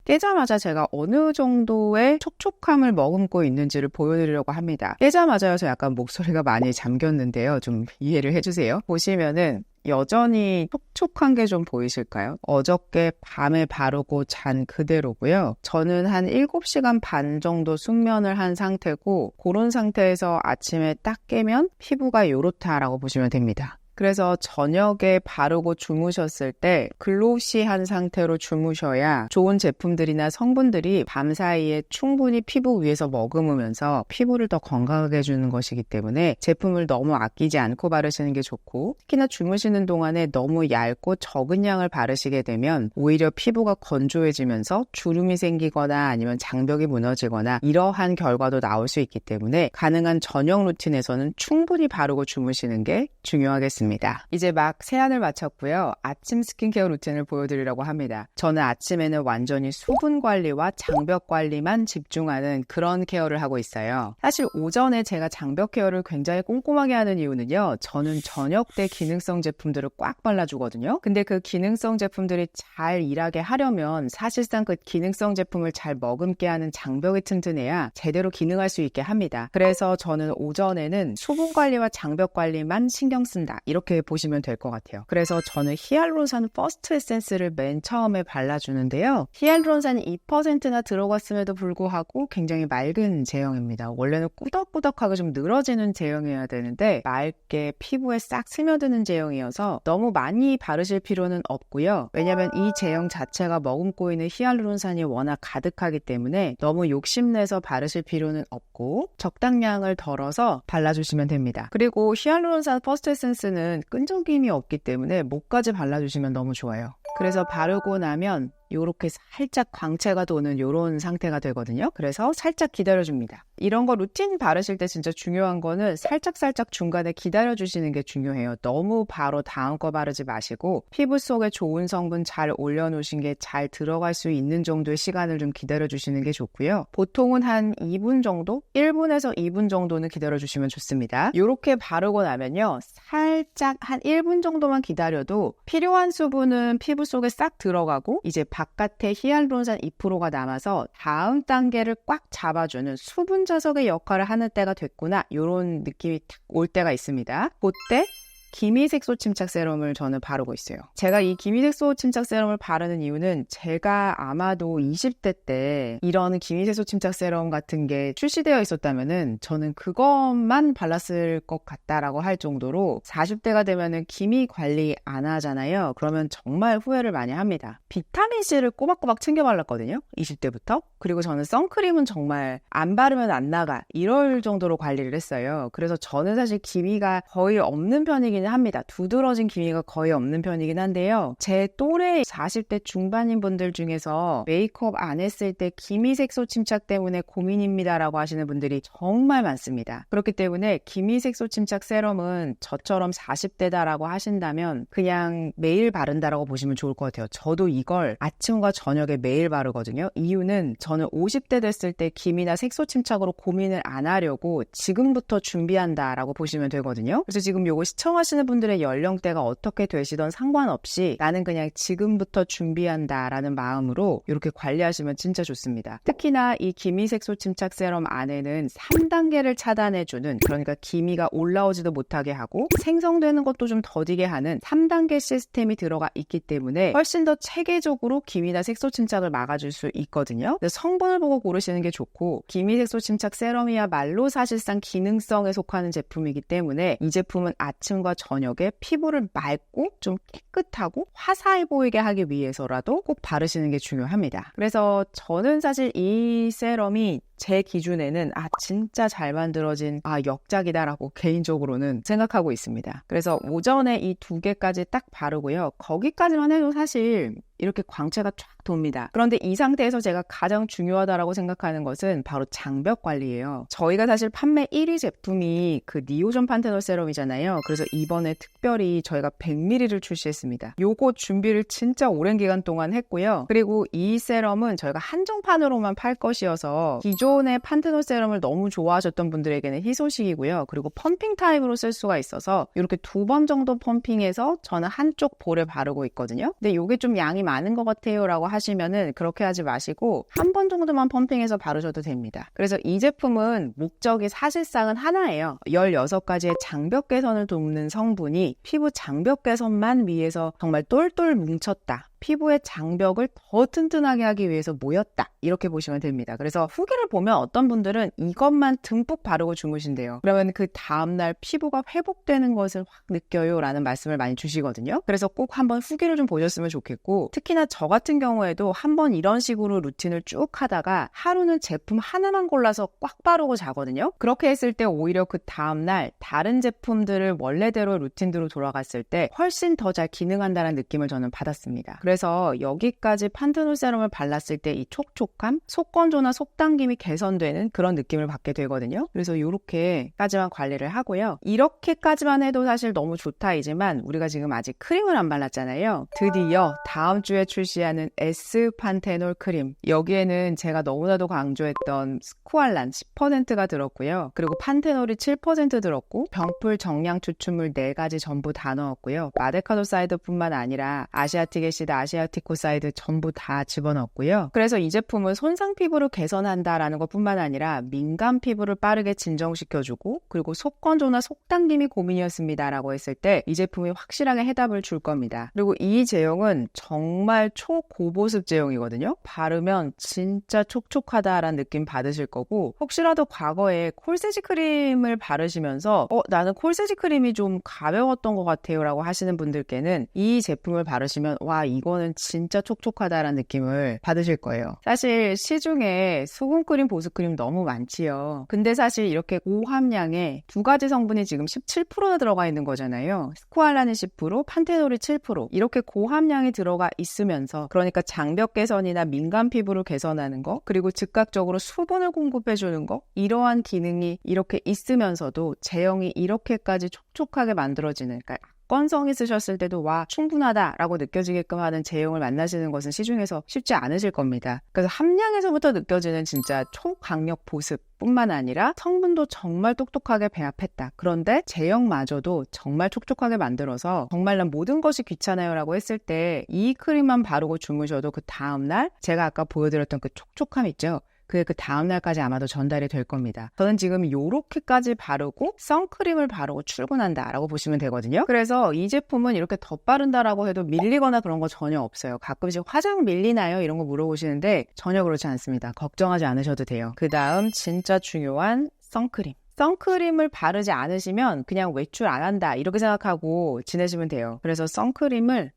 깨자마자 제가 어느 정도의 촉촉함을 머금고 있는지를 보여드리려고 합니다. 깨자마자여서 약간 목소리가 많이 잠겼는데요. 좀 이해를 해주세요. 보시면은 여전히 촉촉한 게 좀 보이실까요? 어저께 밤에 바르고 잔 그대로고요. 저는 한 7시간 반 정도 숙면을 한 상태고, 그런 상태에서 아침에 딱 깨면 피부가 요렇다라고 보시면 됩니다. 그래서 저녁에 바르고 주무셨을 때 글로시한 상태로 주무셔야 좋은 제품들이나 성분들이 밤사이에 충분히 피부 위에서 머금으면서 피부를 더 건강하게 해주는 것이기 때문에 제품을 너무 아끼지 않고 바르시는 게 좋고, 특히나 주무시는 동안에 너무 얇고 적은 양을 바르시게 되면 오히려 피부가 건조해지면서 주름이 생기거나 아니면 장벽이 무너지거나 이러한 결과도 나올 수 있기 때문에 가능한 저녁 루틴에서는 충분히 바르고 주무시는 게 중요하겠습니다. 이제 막 세안을 마쳤고요. 아침 스킨케어 루틴을 보여드리려고 합니다. 저는 아침에는 완전히 수분 관리와 장벽 관리만 집중하는 그런 케어를 하고 있어요. 사실 오전에 제가 장벽 케어를 굉장히 꼼꼼하게 하는 이유는요. 저는 저녁 때 기능성 제품들을 꽉 발라주거든요. 근데 그 기능성 제품들이 잘 일하게 하려면 사실상 그 기능성 제품을 잘 머금게 하는 장벽이 튼튼해야 제대로 기능할 수 있게 합니다. 그래서 저는 오전에는 수분 관리와 장벽 관리만 신경 쓴다, 이렇게 보시면 될 것 같아요. 그래서 저는 히알루론산 퍼스트 에센스를 맨 처음에 발라주는데요. 히알루론산이 2%나 들어갔음에도 불구하고 굉장히 맑은 제형입니다. 원래는 꾸덕꾸덕하게 좀 늘어지는 제형이어야 되는데 맑게 피부에 싹 스며드는 제형이어서 너무 많이 바르실 필요는 없고요. 왜냐하면 이 제형 자체가 머금고 있는 히알루론산이 워낙 가득하기 때문에 너무 욕심내서 바르실 필요는 없고 적당량을 덜어서 발라주시면 됩니다. 그리고 히알루론산 퍼스트 에센스는 끈적임이 없기 때문에 목까지 발라주시면 너무 좋아요. 그래서 바르고 나면 요렇게 살짝 광채가 도는 요런 상태가 되거든요. 그래서 살짝 기다려줍니다. 이런 거 루틴 바르실 때 진짜 중요한 거는 살짝 중간에 기다려주시는 게 중요해요. 너무 바로 다음 거 바르지 마시고 피부 속에 좋은 성분 잘 올려놓으신 게 잘 들어갈 수 있는 정도의 시간을 좀 기다려주시는 게 좋고요. 보통은 한 2분 정도? 1분에서 2분 정도는 기다려주시면 좋습니다. 요렇게 바르고 나면요. 살짝 한 1분 정도만 기다려도 필요한 수분은 피부 속에 싹 들어가고 이제 바깥에 히알루론산 2%가 남아서 다음 단계를 꽉 잡아주는 수분 자석의 역할을 하는 때가 됐구나, 이런 느낌이 탁 올 때가 있습니다. 그때 기미색소 침착 세럼을 저는 바르고 있어요. 제가 이 기미색소 침착 세럼을 바르는 이유는 제가 아마도 20대 때 이런 기미색소 침착 세럼 같은 게 출시되어 있었다면은 저는 그것만 발랐을 것 같다라고 할 정도로 40대가 되면은 기미 관리 안 하잖아요. 그러면 정말 후회를 많이 합니다. 비타민C를 꼬박꼬박 챙겨 발랐거든요. 20대부터. 그리고 저는 선크림은 정말 안 바르면 안 나가, 이럴 정도로 관리를 했어요. 그래서 저는 사실 기미가 거의 없는 편이긴 합니다. 두드러진 기미가 거의 없는 편이긴 한데요. 제 또래 40대 중반인 분들 중에서 메이크업 안 했을 때 기미색소 침착 때문에 고민입니다라고 하시는 분들이 정말 많습니다. 그렇기 때문에 기미색소 침착 세럼은 저처럼 40대다라고 하신다면 그냥 매일 바른다라고 보시면 좋을 것 같아요. 저도 이걸 아침과 저녁에 매일 바르거든요. 이유는 저는 50대 됐을 때 기미나 색소 침착으로 고민을 안 하려고 지금부터 준비한다라고 보시면 되거든요. 그래서 지금 요거 시청하시는 분들의 연령대가 어떻게 되시던 상관없이 나는 그냥 지금부터 준비한다라는 마음으로 이렇게 관리하시면 진짜 좋습니다. 특히나 이 기미색소 침착 세럼 안에는 3단계를 차단해주는, 그러니까 기미가 올라오지도 못하게 하고 생성되는 것도 좀 더디게 하는 3단계 시스템이 들어가 있기 때문에 훨씬 더 체계적으로 기미나 색소 침착을 막아줄 수 있거든요. 성분을 보고 고르시는 게 좋고, 기미색소 침착 세럼이야말로 사실상 기능성에 속하는 제품이기 때문에 이 제품은 아침과 저녁에 피부를 맑고 좀 깨끗하고 화사해 보이게 하기 위해서라도 꼭 바르시는 게 중요합니다. 그래서 저는 사실 이 세럼이 제 기준에는 진짜 잘 만들어진 역작이다라고 개인적으로는 생각하고 있습니다. 그래서 오전에 이 2개까지 딱 바르고요. 거기까지만 해도 사실 이렇게 광채가 쫙 돕니다. 그런데 이 상태에서 제가 가장 중요하다고 생각하는 것은 바로 장벽 관리예요. 저희가 사실 판매 1위 제품이 그 니오존 판테놀 세럼이잖아요. 그래서 이번에 특별히 저희가 100ml를 출시했습니다. 요거 준비를 진짜 오랜 기간 동안 했고요. 그리고 이 세럼은 저희가 한정판으로만 팔 것이어서 기존의 판테놀 세럼을 너무 좋아하셨던 분들에게는 희소식이고요. 그리고 펌핑 타입으로 쓸 수가 있어서 이렇게 2번 정도 펌핑해서 저는 한쪽 볼에 바르고 있거든요. 근데 요게 좀 양이 많은 것 같아요 라고 하시면은 그렇게 하지 마시고 한 번 정도만 펌핑해서 바르셔도 됩니다. 그래서 이 제품은 목적이 사실상은 하나예요. 16가지의 장벽 개선을 돕는 성분이 피부 장벽 개선만 위해서 정말 똘똘 뭉쳤다. 피부의 장벽을 더 튼튼하게 하기 위해서 모였다. 이렇게 보시면 됩니다. 그래서 후기를 보면 어떤 분들은 이것만 듬뿍 바르고 주무신대요. 그러면 그 다음날 피부가 회복되는 것을 확 느껴요 라는 말씀을 많이 주시거든요. 그래서 꼭 한번 후기를 좀 보셨으면 좋겠고, 특히나 저 같은 경우에도 한번 이런 식으로 루틴을 쭉 하다가 하루는 제품 하나만 골라서 꽉 바르고 자거든요. 그렇게 했을 때 오히려 그 다음날 다른 제품들을 원래대로 루틴대로 돌아갔을 때 훨씬 더 잘 기능한다는 느낌을 저는 받았습니다. 그래서 여기까지 판테놀 세럼을 발랐을 때 이 촉촉함, 속건조나 속당김이 개선되는 그런 느낌을 받게 되거든요. 그래서 이렇게까지만 관리를 하고요. 이렇게까지만 해도 사실 너무 좋다이지만 우리가 지금 아직 크림을 안 발랐잖아요. 드디어 다음 주에 출시하는 S 판테놀 크림. 여기에는 제가 너무나도 강조했던 스쿠알란 10%가 들었고요. 그리고 판테놀이 7% 들었고 병풀 정량 추출물 4가지 전부 다 넣었고요. 마데카도사이드뿐만 아니라 아시아틱애시드, 아시아티코사이드 전부 다 집어넣었고요. 그래서 이 제품은 손상 피부를 개선한다라는 것뿐만 아니라 민감 피부를 빠르게 진정시켜주고, 그리고 속건조나 속당김이 고민이었습니다라고 했을 때 이 제품이 확실하게 해답을 줄 겁니다. 그리고 이 제형은 정말 초고보습 제형이거든요. 바르면 진짜 촉촉하다라는 느낌 받으실 거고, 혹시라도 과거에 콜세지 크림을 바르시면서 나는 콜세지 크림이 좀 가벼웠던 것 같아요 라고 하시는 분들께는 이 제품을 바르시면 와, 이거는 진짜 촉촉하다라는 느낌을 받으실 거예요. 사실 시중에 수분크림, 보습크림 너무 많지요. 근데 사실 이렇게 고함량의 2가지 성분이 지금 17%나 들어가 있는 거잖아요. 스쿠알란이 10%, 판테놀이 7%, 이렇게 고함량이 들어가 있으면서, 그러니까 장벽 개선이나 민감 피부를 개선하는 거, 그리고 즉각적으로 수분을 공급해주는 거, 이러한 기능이 이렇게 있으면서도 제형이 이렇게까지 촉촉하게 만들어지는, 그러니까 건성이 쓰셨을 때도 와, 충분하다라고 느껴지게끔 하는 제형을 만나시는 것은 시중에서 쉽지 않으실 겁니다. 그래서 함량에서부터 느껴지는 진짜 초강력 보습 뿐만 아니라 성분도 정말 똑똑하게 배합했다. 그런데 제형마저도 정말 촉촉하게 만들어서 정말 난 모든 것이 귀찮아요 라고 했을 때 이 크림만 바르고 주무셔도 그 다음날 제가 아까 보여드렸던 그 촉촉함 있죠? 그 다음날까지 아마도 전달이 될 겁니다. 저는 지금 요렇게까지 바르고 선크림을 바르고 출근한다 라고 보시면 되거든요. 그래서 이 제품은 이렇게 덧바른다라고 해도 밀리거나 그런 거 전혀 없어요. 가끔씩 화장 밀리나요? 이런 거 물어보시는데 전혀 그렇지 않습니다. 걱정하지 않으셔도 돼요. 그 다음 진짜 중요한 선크림. 선크림을 바르지 않으시면 그냥 외출 안 한다 이렇게 생각하고 지내시면 돼요. 그래서 선크림을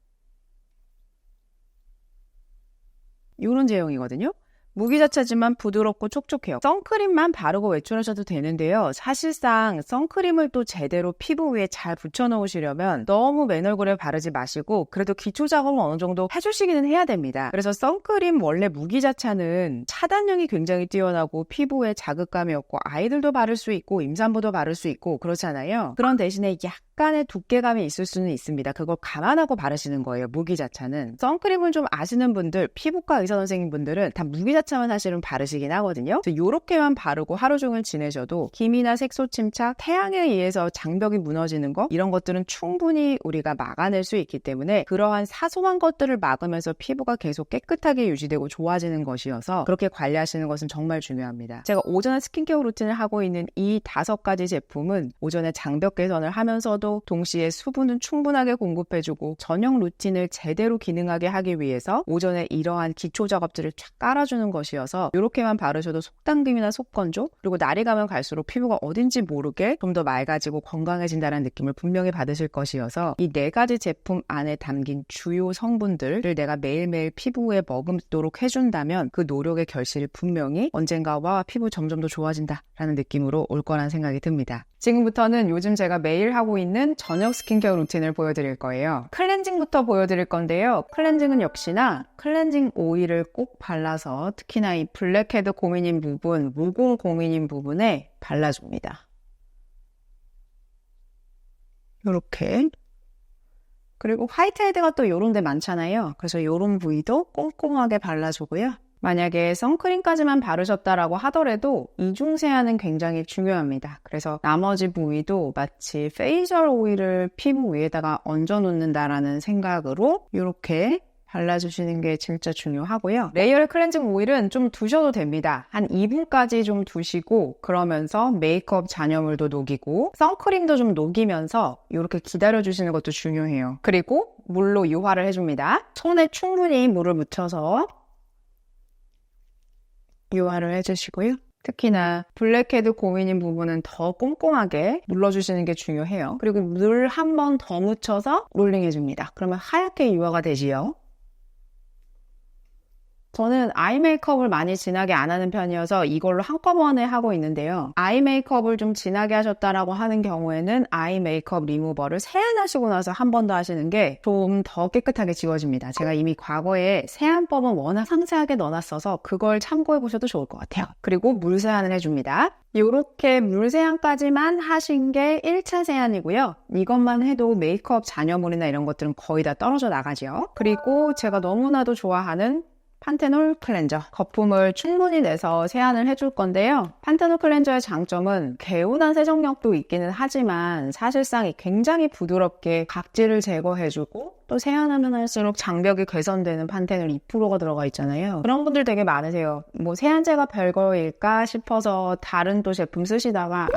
이런 제형이거든요. 무기자차지만 부드럽고 촉촉해요. 선크림만 바르고 외출하셔도 되는데요. 사실상 선크림을 또 제대로 피부 위에 잘 붙여놓으시려면 너무 맨 얼굴에 바르지 마시고 그래도 기초 작업을 어느 정도 해주시기는 해야 됩니다. 그래서 선크림 원래 무기자차는 차단력이 굉장히 뛰어나고 피부에 자극감이 없고 아이들도 바를 수 있고 임산부도 바를 수 있고 그렇잖아요. 그런 대신에 약간의 두께감이 있을 수는 있습니다. 그걸 감안하고 바르시는 거예요. 무기자차는. 선크림을 좀 아시는 분들, 피부과 의사 선생님분들은 다 무기자차만 사실은 바르시긴 하거든요. 그래서 요렇게만 바르고 하루 종일 지내셔도 기미나 색소 침착, 태양에 의해서 장벽이 무너지는 거 이런 것들은 충분히 우리가 막아낼 수 있기 때문에 그러한 사소한 것들을 막으면서 피부가 계속 깨끗하게 유지되고 좋아지는 것이어서 그렇게 관리하시는 것은 정말 중요합니다. 제가 오전에 스킨케어 루틴을 하고 있는 이 5가지 제품은 오전에 장벽 개선을 하면서도 동시에 수분은 충분하게 공급해주고 저녁 루틴을 제대로 기능하게 하기 위해서 오전에 이러한 기초 작업들을 쫙 깔아주는 것이어서 이렇게만 바르셔도 속당김이나 속건조 그리고 날이 가면 갈수록 피부가 어딘지 모르게 좀 더 맑아지고 건강해진다는 느낌을 분명히 받으실 것이어서 이 4가지 제품 안에 담긴 주요 성분들을 내가 매일매일 피부에 머금도록 해준다면 그 노력의 결실이 분명히 언젠가 와 피부 점점 더 좋아진다 라는 느낌으로 올 거란 생각이 듭니다. 지금부터는 요즘 제가 매일 하고 있는 저녁 스킨케어 루틴을 보여드릴 거예요. 클렌징부터 보여드릴 건데요. 클렌징은 역시나 클렌징 오일을 꼭 발라서 특히나 이 블랙헤드 고민인 부분, 모공 고민인 부분에 발라줍니다. 이렇게. 그리고 화이트헤드가 또 요런 데 많잖아요. 그래서 요런 부위도 꼼꼼하게 발라주고요. 만약에 선크림까지만 바르셨다라고 하더라도 이중세안은 굉장히 중요합니다. 그래서 나머지 부위도 마치 페이셜 오일을 피부 위에다가 얹어 놓는다라는 생각으로 이렇게 발라주시는 게 진짜 중요하고요. 레이어드 클렌징 오일은 좀 두셔도 됩니다. 한 2분까지 좀 두시고 그러면서 메이크업 잔여물도 녹이고 선크림도 좀 녹이면서 이렇게 기다려주시는 것도 중요해요. 그리고 물로 유화를 해줍니다. 손에 충분히 물을 묻혀서 유화를 해주시고요. 특히나 블랙헤드 고민인 부분은 더 꼼꼼하게 눌러주시는 게 중요해요. 그리고 물 한 번 더 묻혀서 롤링 해줍니다. 그러면 하얗게 유화가 되지요. 저는 아이 메이크업을 많이 진하게 안 하는 편이어서 이걸로 한꺼번에 하고 있는데요. 아이 메이크업을 좀 진하게 하셨다라고 하는 경우에는 아이 메이크업 리무버를 세안하시고 나서 한 번 더 하시는 게 좀 더 깨끗하게 지워집니다. 제가 이미 과거에 세안법은 워낙 상세하게 넣어놨어서 그걸 참고해 보셔도 좋을 것 같아요. 그리고 물 세안을 해줍니다. 이렇게 물 세안까지만 하신 게 1차 세안이고요. 이것만 해도 메이크업 잔여물이나 이런 것들은 거의 다 떨어져 나가죠. 그리고 제가 너무나도 좋아하는 판테놀 클렌저 거품을 충분히 내서 세안을 해줄 건데요. 판테놀 클렌저의 장점은 개운한 세정력도 있기는 하지만 사실상 굉장히 부드럽게 각질을 제거해주고 또 세안하면 할수록 장벽이 개선되는 판테놀 2%가 들어가 있잖아요. 그런 분들 되게 많으세요. 뭐 세안제가 별거일까 싶어서 다른 또 제품 쓰시다가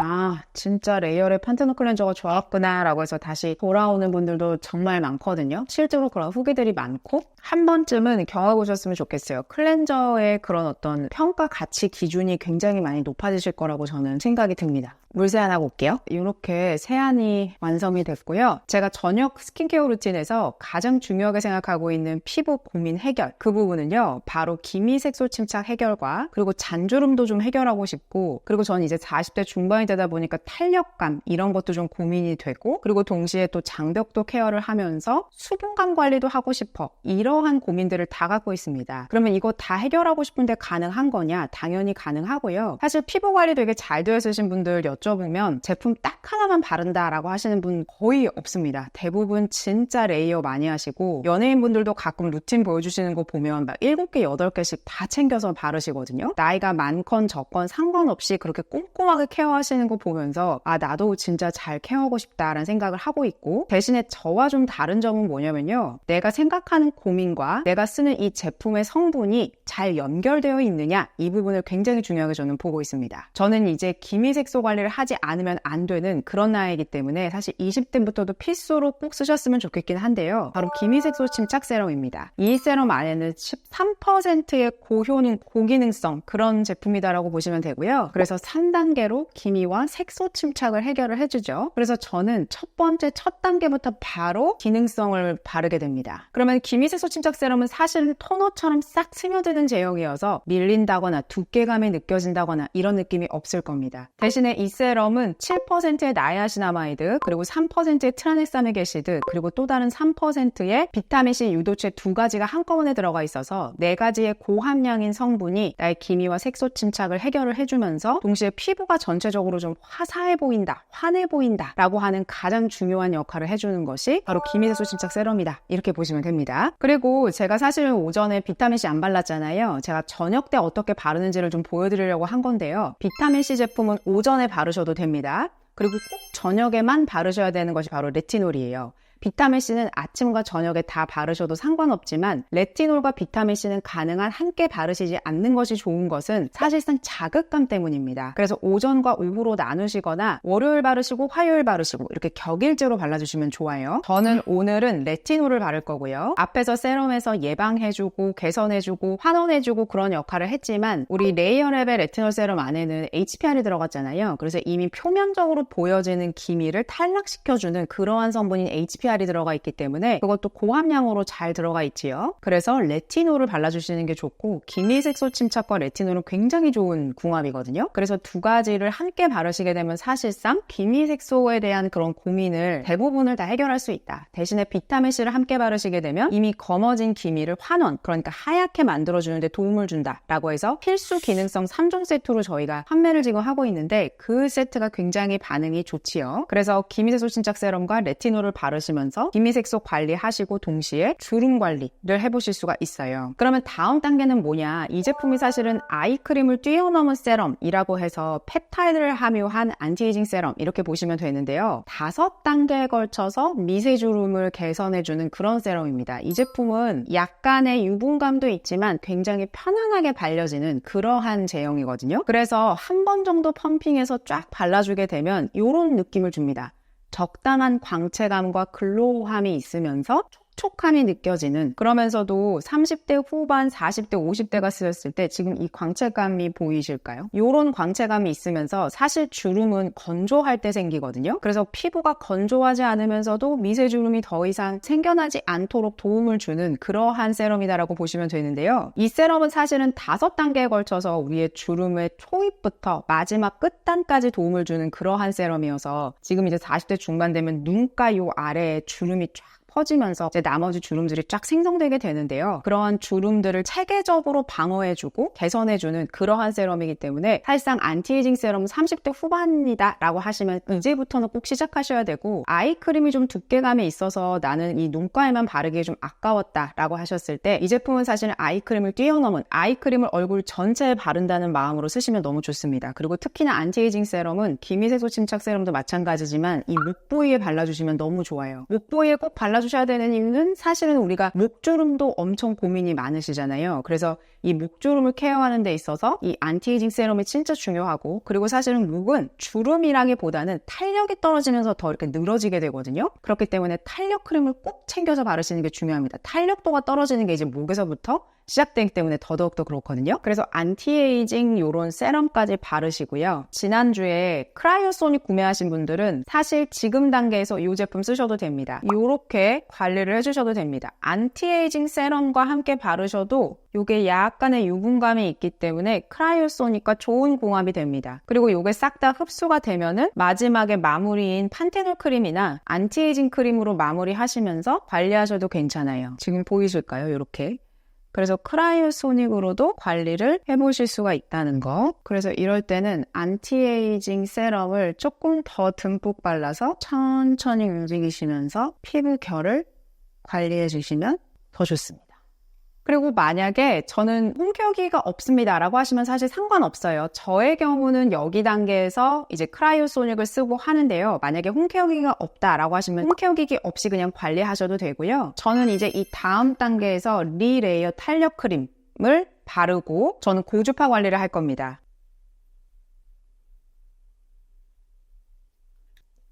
진짜 레이어의 판테놀 클렌저가 좋았구나 라고 해서 다시 돌아오는 분들도 정말 많거든요. 실제로 그런 후기들이 많고 한 번쯤은 경험해보셨으면 좋겠어요. 클렌저의 그런 어떤 평가 가치 기준이 굉장히 많이 높아지실 거라고 저는 생각이 듭니다. 물 세안하고 올게요. 이렇게 세안이 완성이 됐고요. 제가 저녁 스킨케어 루틴에서 가장 중요하게 생각하고 있는 피부 고민 해결 그 부분은요. 바로 기미 색소 침착 해결과 그리고 잔주름도 좀 해결하고 싶고 그리고 저는 이제 40대 중반이 되다 보니까 탄력감 이런 것도 좀 고민이 되고 그리고 동시에 또 장벽도 케어를 하면서 수분감 관리도 하고 싶어 이러한 고민들을 다 갖고 있습니다. 그러면 이거 다 해결하고 싶은데 가능한 거냐? 당연히 가능하고요. 사실 피부 관리 되게 잘 되어 있으신 분들 여쭤보면 제품 딱 하나만 바른다라고 하시는 분 거의 없습니다. 대부분 진짜 레이어 많이 하시고 연예인분들도 가끔 루틴 보여주시는 거 보면 막 7개, 8개씩 다 챙겨서 바르시거든요. 나이가 많건 적건 상관없이 그렇게 꼼꼼하게 케어하시는 거 보면서 나도 진짜 잘 케어하고 싶다라는 생각을 하고 있고 대신에 저와 좀 다른 점은 뭐냐면요. 내가 생각하는 고민과 내가 쓰는 이 제품의 성분이 잘 연결되어 있느냐 이 부분을 굉장히 중요하게 저는 보고 있습니다. 저는 이제 기미 색소 관리를 하지 않으면 안 되는 그런 나이이기 때문에 사실 20대부터도 필수로 꼭 쓰셨으면 좋겠긴 한데요. 바로 기미 색소 침착 세럼입니다. 이 세럼 안에는 13%의 고효능, 고기능성 그런 제품이다라고 보시면 되고요. 그래서 3단계로 기미와 색소 침착을 해결을 해주죠. 그래서 저는 첫 번째 첫 단계부터 바로 기능성을 바르게 됩니다. 그러면 기미 색소 침착 세럼은 사실은 토너처럼 싹 스며드는 제형이어서 밀린다거나 두께감이 느껴진다거나 이런 느낌이 없을 겁니다. 대신에 이 세럼은 7%의 나이아시나마이드 그리고 3%의 트라넥사믹 애시드 그리고 또 다른 3%의 비타민C 유도체 2가지가 한꺼번에 들어가 있어서 4가지의 고함량인 성분이 나의 기미와 색소 침착을 해결을 해주면서 동시에 피부가 전체적으로 좀 화사해 보인다, 환해 보인다 라고 하는 가장 중요한 역할을 해주는 것이 바로 기미 색소 침착 세럼이다 이렇게 보시면 됩니다. 그리고 제가 사실 오전에 비타민C 안 발랐잖아요. 제가 저녁 때 어떻게 바르는지를 좀 보여드리려고 한 건데요. 비타민C 제품은 오전에 바르셔도 됩니다. 그리고 꼭 저녁에만 바르셔야 되는 것이 바로 레티놀이에요. 비타민C는 아침과 저녁에 다 바르셔도 상관없지만 레티놀과 비타민C는 가능한 함께 바르시지 않는 것이 좋은 것은 사실상 자극감 때문입니다. 그래서 오전과 오후로 나누시거나 월요일 바르시고 화요일 바르시고 이렇게 격일제로 발라주시면 좋아요. 저는 오늘은 레티놀을 바를 거고요. 앞에서 세럼에서 예방해주고 개선해주고 환원해주고 그런 역할을 했지만 우리 레이어랩의 레티놀 세럼 안에는 HPR이 들어갔잖아요. 그래서 이미 표면적으로 보여지는 기미를 탈락시켜주는 그러한 성분인 HPR이 들어가 있기 때문에 그것도 고함량으로 잘 들어가 있지요. 그래서 레티놀을 발라주시는 게 좋고 기미 색소 침착과 레티놀은 굉장히 좋은 궁합이거든요. 그래서 두 가지를 함께 바르시게 되면 사실상 기미 색소에 대한 그런 고민을 대부분을 다 해결할 수 있다. 대신에 비타민C를 함께 바르시게 되면 이미 검어진 기미를 환원, 그러니까 하얗게 만들어주는 데 도움을 준다라고 해서 필수 기능성 3종 세트로 저희가 판매를 지금 하고 있는데 그 세트가 굉장히 반응이 좋지요. 그래서 기미 색소 침착 세럼과 레티놀을 바르시면 바르시면서 기미색소 관리하시고 동시에 주름 관리를 해보실 수가 있어요. 그러면 다음 단계는 뭐냐? 이 제품이 사실은 아이크림을 뛰어넘은 세럼이라고 해서 펩타이드를 함유한 안티에이징 세럼 이렇게 보시면 되는데요. 5단계에 걸쳐서 미세주름을 개선해주는 그런 세럼입니다. 이 제품은 약간의 유분감도 있지만 굉장히 편안하게 발려지는 그러한 제형이거든요. 그래서 한 번 정도 펌핑해서 쫙 발라주게 되면 이런 느낌을 줍니다. 적당한 광채감과 글로우함이 있으면서 촉촉함이 느껴지는, 그러면서도 30대 후반, 40대, 50대가 쓰였을 때 지금 이 광채감이 보이실까요? 이런 광채감이 있으면서 사실 주름은 건조할 때 생기거든요. 그래서 피부가 건조하지 않으면서도 미세주름이 더 이상 생겨나지 않도록 도움을 주는 그러한 세럼이다라고 보시면 되는데요. 이 세럼은 사실은 5단계에 걸쳐서 우리의 주름의 초입부터 마지막 끝단까지 도움을 주는 그러한 세럼이어서 지금 이제 40대 중반 되면 눈가 요 아래에 주름이 쫙 퍼지면서 이제 나머지 주름들이 쫙 생성되게 되는데요. 그러한 주름들을 체계적으로 방어해주고 개선해주는 그러한 세럼이기 때문에 사실상 안티에이징 세럼 30대 후반이다 라고 하시면 이제부터는 꼭 시작하셔야 되고, 아이크림이 좀 두께감이 있어서 나는 이 눈가에만 바르기에 좀 아까웠다 라고 하셨을 때 이 제품은 사실 아이크림을 뛰어넘은, 아이크림을 얼굴 전체에 바른다는 마음으로 쓰시면 너무 좋습니다. 그리고 특히나 안티에이징 세럼은 기미색소 침착 세럼도 마찬가지지만 이 목 부위에 발라주시면 너무 좋아요. 목 부위에 꼭 발라주셔야 되는 이유는 사실은 우리가 목주름도 엄청 고민이 많으시잖아요. 그래서 이 목주름을 케어하는 데 있어서 이 안티에이징 세럼이 진짜 중요하고, 그리고 사실은 목은 주름이라기보다는 탄력이 떨어지면서 더 이렇게 늘어지게 되거든요. 그렇기 때문에 탄력 크림을 꼭 챙겨서 바르시는 게 중요합니다. 탄력도가 떨어지는 게 이제 목에서부터 시작되기 때문에 더더욱 더 그렇거든요. 그래서 안티에이징 요런 세럼까지 바르시고요. 지난주에 크라이오소닉 구매하신 분들은 사실 지금 단계에서 이 제품 쓰셔도 됩니다. 요렇게 관리를 해주셔도 됩니다. 안티에이징 세럼과 함께 바르셔도 요게 약간의 유분감이 있기 때문에 크라이오소닉과 좋은 궁합이 됩니다. 그리고 요게 싹 다 흡수가 되면은 마지막에 마무리인 판테놀 크림이나 안티에이징 크림으로 마무리하시면서 관리하셔도 괜찮아요. 지금 보이실까요? 요렇게. 그래서 크라이오소닉으로도 관리를 해보실 수가 있다는 거. 그래서 이럴 때는 안티에이징 세럼을 조금 더 듬뿍 발라서 천천히 움직이시면서 피부 결을 관리해 주시면 더 좋습니다. 그리고 만약에 저는 홈케어기가 없습니다 라고 하시면 사실 상관없어요. 저의 경우는 여기 단계에서 이제 크라이오소닉을 쓰고 하는데요. 만약에 홈케어기가 없다 라고 하시면 홈케어기기 없이 그냥 관리하셔도 되고요. 저는 이제 이 다음 단계에서 리레이어 탄력 크림을 바르고 저는 고주파 관리를 할 겁니다.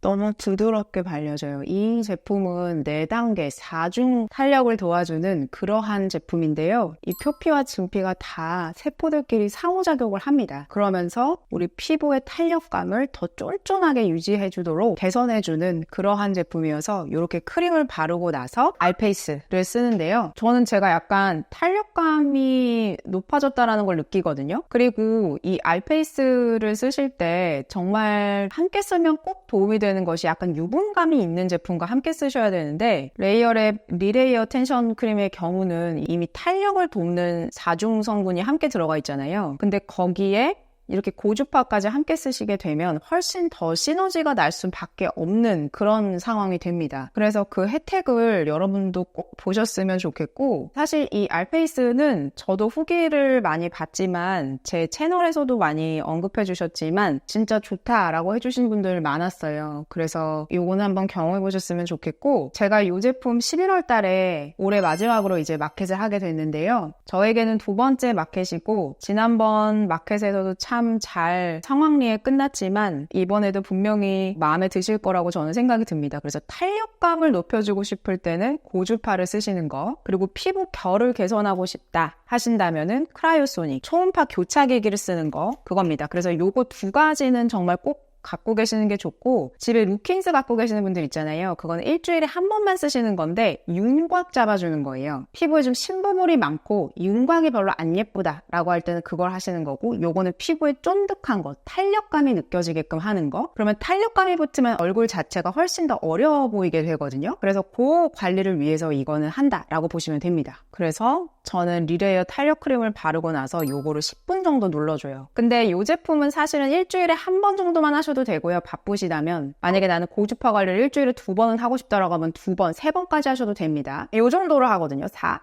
너무 부드럽게 발려져요. 이 제품은 4단계 4중 탄력을 도와주는 그러한 제품인데요. 이 표피와 진피가 다 세포들끼리 상호작용을 합니다. 그러면서 우리 피부의 탄력감을 더 쫀쫀하게 유지해주도록 개선해주는 그러한 제품이어서 이렇게 크림을 바르고 나서 알페이스를 쓰는데요. 저는 제가 약간 탄력감이 높아졌다는 걸 느끼거든요. 그리고 이 알페이스를 쓰실 때 정말 함께 쓰면 꼭 도움이 되는 것이 약간 유분감이 있는 제품과 함께 쓰셔야 되는데, 레이어랩 리레이어 텐션 크림의 경우는 이미 탄력을 돕는 4중 성분이 함께 들어가 있잖아요. 근데 거기에 이렇게 고주파까지 함께 쓰시게 되면 훨씬 더 시너지가 날 수밖에 없는 그런 상황이 됩니다. 그래서 그 혜택을 여러분도 꼭 보셨으면 좋겠고, 사실 이 알페이스는 저도 후기를 많이 봤지만 제 채널에서도 많이 언급해 주셨지만 진짜 좋다라고 해주신 분들 많았어요. 그래서 이거는 한번 경험해 보셨으면 좋겠고, 제가 이 제품 11월 달에 올해 마지막으로 이제 마켓을 하게 됐는데요. 저에게는 2번째 마켓이고, 지난번 마켓에서도 참 잘 상황리에 끝났지만 이번에도 분명히 마음에 드실 거라고 저는 생각이 듭니다. 그래서 탄력감을 높여주고 싶을 때는 고주파를 쓰시는 거, 그리고 피부 결을 개선하고 싶다 하신다면은 크라이오소닉 초음파 교차기기를 쓰는 거, 그겁니다. 그래서 요거 2가지는 정말 꼭 갖고 계시는 게 좋고, 집에 루킨스 갖고 계시는 분들 있잖아요. 그건 일주일에 한 번만 쓰시는 건데 윤곽 잡아주는 거예요. 피부에 좀 신부물이 많고 윤곽이 별로 안 예쁘다 라고 할 때는 그걸 하시는 거고, 요거는 피부에 쫀득한 거, 탄력감이 느껴지게끔 하는 거. 그러면 탄력감이 붙으면 얼굴 자체가 훨씬 더 어려워 보이게 되거든요. 그래서 그 관리를 위해서 이거는 한다 라고 보시면 됩니다. 그래서 저는 리레이어 탄력 크림을 바르고 나서 요거를 10분 번 정도 눌러줘요. 근데 이 제품은 사실은 일주일에 한 번 정도만 하셔도 되고요. 바쁘시다면 만약에 나는 고주파 관리를 일주일에 2번은 하고 싶다라고 하면 2번, 3번까지 하셔도 됩니다. 이 정도로 하거든요. 4.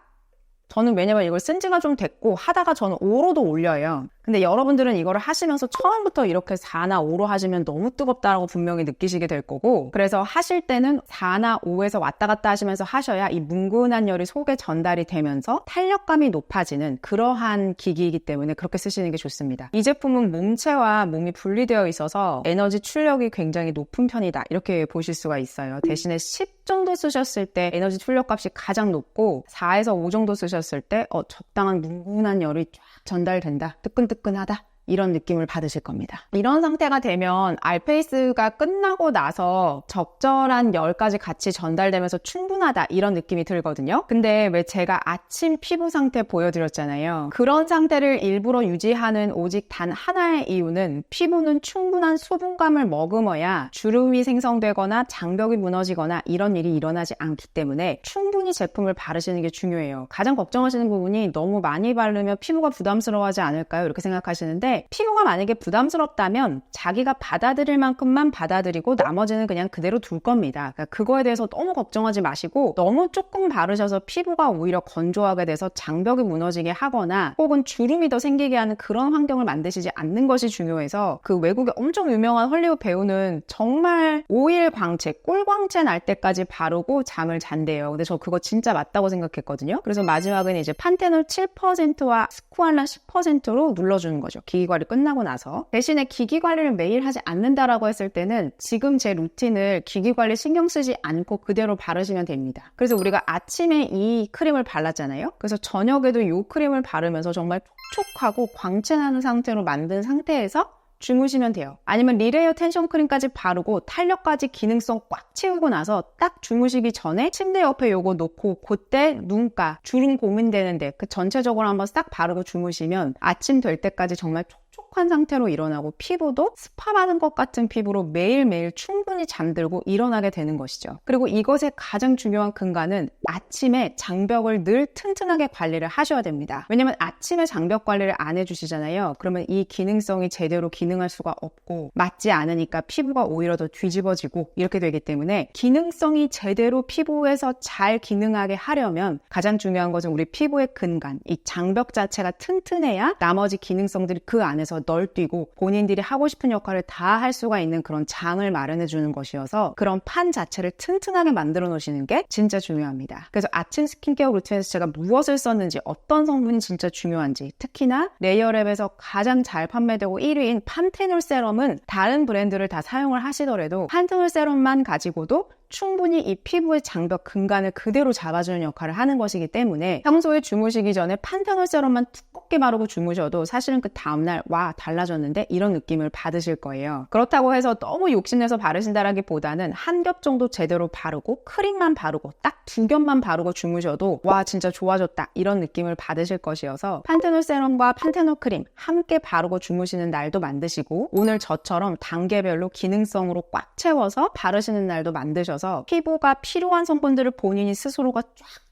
저는 왜냐면 이걸 쓴 지가 좀 됐고 하다가 저는 5로도 올려요. 근데 여러분들은 이거를 하시면서 처음부터 이렇게 4나 5로 하시면 너무 뜨겁다라고 분명히 느끼시게 될 거고, 그래서 하실 때는 4나 5에서 왔다 갔다 하시면서 하셔야 이 뭉근한 열이 속에 전달이 되면서 탄력감이 높아지는 그러한 기기이기 때문에 그렇게 쓰시는 게 좋습니다. 이 제품은 몸체와 몸이 분리되어 있어서 에너지 출력이 굉장히 높은 편이다, 이렇게 보실 수가 있어요. 대신에 10 정도 쓰셨을 때 에너지 출력 값이 가장 높고 4에서 5 정도 쓰셨을 때 적당한 뭉근한 열이 쫙 전달된다, 뜨끈뜨끈하다, 이런 느낌을 받으실 겁니다. 이런 상태가 되면 알페이스가 끝나고 나서 적절한 열까지 같이 전달되면서 충분하다, 이런 느낌이 들거든요. 근데 왜 제가 아침 피부 상태 보여드렸잖아요. 그런 상태를 일부러 유지하는 오직 단 하나의 이유는 피부는 충분한 수분감을 머금어야 주름이 생성되거나 장벽이 무너지거나 이런 일이 일어나지 않기 때문에 충분히 제품을 바르시는 게 중요해요. 가장 걱정하시는 부분이 너무 많이 바르면 피부가 부담스러워하지 않을까요? 이렇게 생각하시는데, 피부가 만약에 부담스럽다면 자기가 받아들일 만큼만 받아들이고 나머지는 그냥 그대로 둘 겁니다. 그러니까 그거에 대해서 너무 걱정하지 마시고, 너무 조금 바르셔서 피부가 오히려 건조하게 돼서 장벽이 무너지게 하거나 혹은 주름이 더 생기게 하는 그런 환경을 만드시지 않는 것이 중요해서, 그 외국의 엄청 유명한 헐리우드 배우는 정말 오일 광채, 꿀광채 날 때까지 바르고 잠을 잔대요. 근데 저 그거 진짜 맞다고 생각했거든요. 그래서 마지막은 이제 판테놀 7%와 스쿠알란 10%로 눌러주는 거죠. 기기 관리 끝나고 나서. 대신에 기기 관리를 매일 하지 않는다라고 했을 때는 지금 제 루틴을 기기 관리 신경 쓰지 않고 그대로 바르시면 됩니다. 그래서 우리가 아침에 이 크림을 발랐잖아요. 그래서 저녁에도 이 크림을 바르면서 정말 촉촉하고 광채나는 상태로 만든 상태에서 주무시면 돼요. 아니면 리레이어 텐션 크림까지 바르고 탄력까지 기능성 꽉 채우고 나서 딱 주무시기 전에 침대 옆에 요거 놓고 그때 눈가, 주름 고민되는데 그 전체적으로 한번 싹 바르고 주무시면 아침 될 때까지 정말 촉촉한 상태로 일어나고 피부도 스파 받은 것 같은 피부로 매일매일 충분히 잠들고 일어나게 되는 것이죠. 그리고 이것의 가장 중요한 근간은 아침에 장벽을 늘 튼튼하게 관리를 하셔야 됩니다. 왜냐면 아침에 장벽 관리를 안 해주시잖아요. 그러면 이 기능성이 제대로 기능할 수가 없고 맞지 않으니까 피부가 오히려 더 뒤집어지고 이렇게 되기 때문에, 기능성이 제대로 피부에서 잘 기능하게 하려면 가장 중요한 것은 우리 피부의 근간, 이 장벽 자체가 튼튼해야 나머지 기능성들이 그 안에서 널뛰고 본인들이 하고 싶은 역할을 다 할 수가 있는 그런 장을 마련해 주는 것이어서, 그런 판 자체를 튼튼하게 만들어 놓으시는 게 진짜 중요합니다. 그래서 아침 스킨케어 루틴에서 제가 무엇을 썼는지, 어떤 성분이 진짜 중요한지, 특히나 레이어랩에서 가장 잘 판매되고 1위인 판테놀 세럼은 다른 브랜드를 다 사용을 하시더라도 판테놀 세럼만 가지고도 충분히 이 피부의 장벽 근간을 그대로 잡아주는 역할을 하는 것이기 때문에 평소에 주무시기 전에 판테놀 세럼만 두껍게 바르고 주무셔도 사실은 그 다음날 와 달라졌는데 이런 느낌을 받으실 거예요. 그렇다고 해서 너무 욕심내서 바르신다라기보다는 한 겹 정도 제대로 바르고 크림만 바르고 딱 2겹만 바르고 주무셔도 와 진짜 좋아졌다 이런 느낌을 받으실 것이어서, 판테놀 세럼과 판테놀 크림 함께 바르고 주무시는 날도 만드시고, 오늘 저처럼 단계별로 기능성으로 꽉 채워서 바르시는 날도 만드셔서 피부가 필요한 성분들을 본인이 스스로가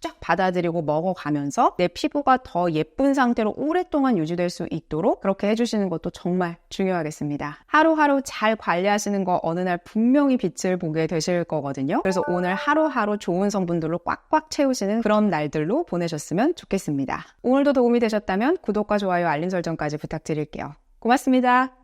쫙쫙 받아들이고 먹어가면서 내 피부가 더 예쁜 상태로 오랫동안 유지될 수 있도록 그렇게 해주시는 것도 정말 중요하겠습니다. 하루하루 잘 관리하시는 거 어느 날 분명히 빛을 보게 되실 거거든요. 그래서 오늘 하루하루 좋은 성분들로 꽉꽉 채우시는 그런 날들로 보내셨으면 좋겠습니다. 오늘도 도움이 되셨다면 구독과 좋아요, 알림 설정까지 부탁드릴게요. 고맙습니다.